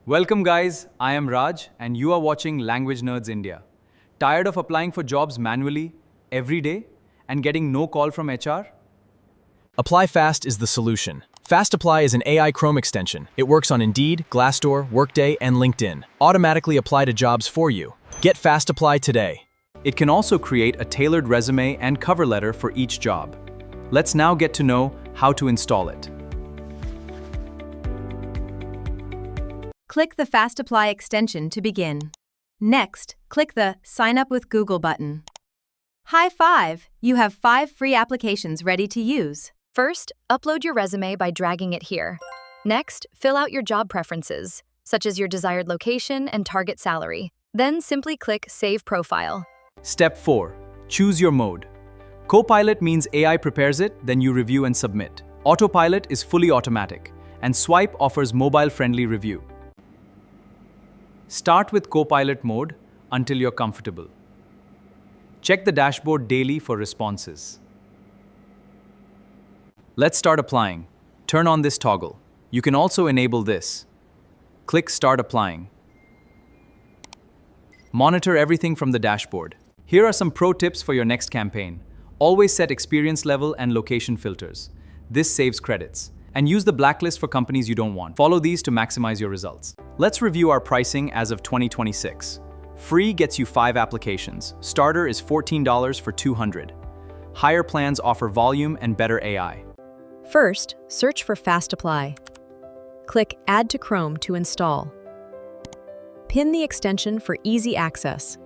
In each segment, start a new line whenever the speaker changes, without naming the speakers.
Welcome guys, I am Raj and you are watching Language Nerds India. Tired of applying for jobs manually, every day, and getting no call from HR?
Apply Fast is the solution. FastApply is an AI Chrome extension. It works on Indeed, Glassdoor, Workday, and LinkedIn. Automatically apply to jobs for you. Get FastApply today.
It can also create a tailored resume and cover letter for each job. Let's now get to know how to install it.
Click the FastApply extension to begin. Next, click the Sign Up with Google button. High five! You have 5 free applications ready to use.
First, upload your resume by dragging it here. Next, fill out your job preferences, such as your desired location and target salary. Then simply click Save Profile.
Step 4. Choose your mode. Copilot means AI prepares it, then you review and submit. Autopilot is fully automatic, and Swipe offers mobile-friendly review. Start with Copilot mode until you're comfortable. Check the dashboard daily for responses. Let's start applying. Turn on this toggle. You can also enable this. Click Start Applying. Monitor everything from the dashboard. Here are some pro tips for your next campaign. Always set experience level and location filters. This saves credits. And use the blacklist for companies you don't want. Follow these to maximize your results. Let's review our pricing as of 2026. Free gets you 5 applications. Starter is $14 for 200. Higher plans offer volume and better AI.
First, search for FastApply. Click Add to Chrome to install. Pin the extension for easy access.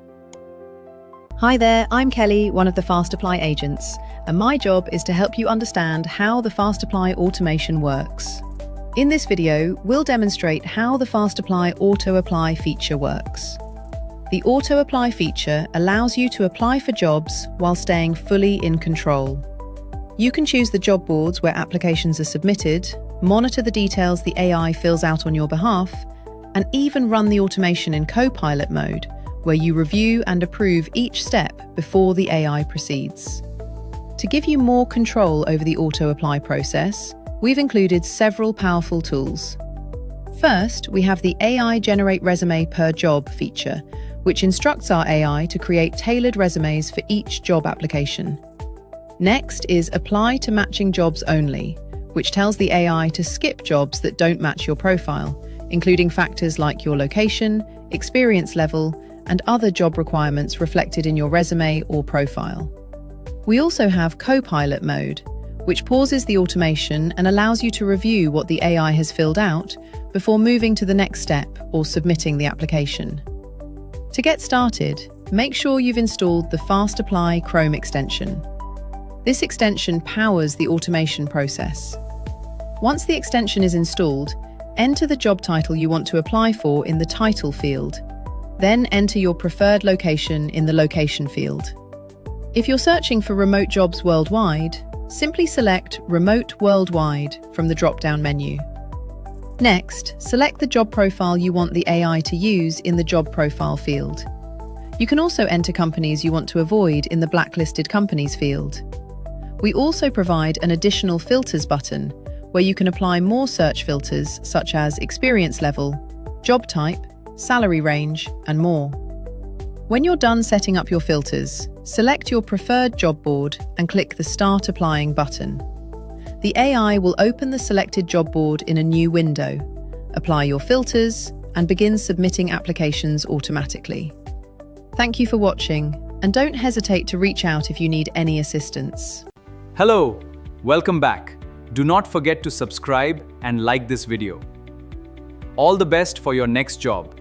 Hi there, I'm Kelly, one of the FastApply agents, and my job is to help you understand how the FastApply automation works. In this video, we'll demonstrate how the FastApply Auto-Apply feature works. The Auto-Apply feature allows you to apply for jobs while staying fully in control. You can choose the job boards where applications are submitted, monitor the details the AI fills out on your behalf, and even run the automation in Copilot mode, where you review and approve each step before the AI proceeds. To give you more control over the auto-apply process, we've included several powerful tools. First, we have the AI Generate Resume Per Job feature, which instructs our AI to create tailored resumes for each job application. Next is Apply to Matching Jobs Only, which tells the AI to skip jobs that don't match your profile, including factors like your location, experience level, and other job requirements reflected in your resume or profile. We also have Copilot mode, which pauses the automation and allows you to review what the AI has filled out before moving to the next step or submitting the application. To get started, make sure you've installed the FastApply Chrome extension. This extension powers the automation process. Once the extension is installed, enter the job title you want to apply for in the Title field. Then enter your preferred location in the Location field. If you're searching for remote jobs worldwide, simply select Remote Worldwide from the drop-down menu. Next, select the job profile you want the AI to use in the Job Profile field. You can also enter companies you want to avoid in the Blacklisted Companies field. We also provide an additional Filters button, where you can apply more search filters such as experience level, job type, salary range, and more. When you're done setting up your filters, select your preferred job board and click the Start Applying button. The AI will open the selected job board in a new window, apply your filters, and begin submitting applications automatically. Thank you for watching, and don't hesitate to reach out if you need any assistance.
Hello, welcome back. Do not forget to subscribe and like this video. All the best for your next job.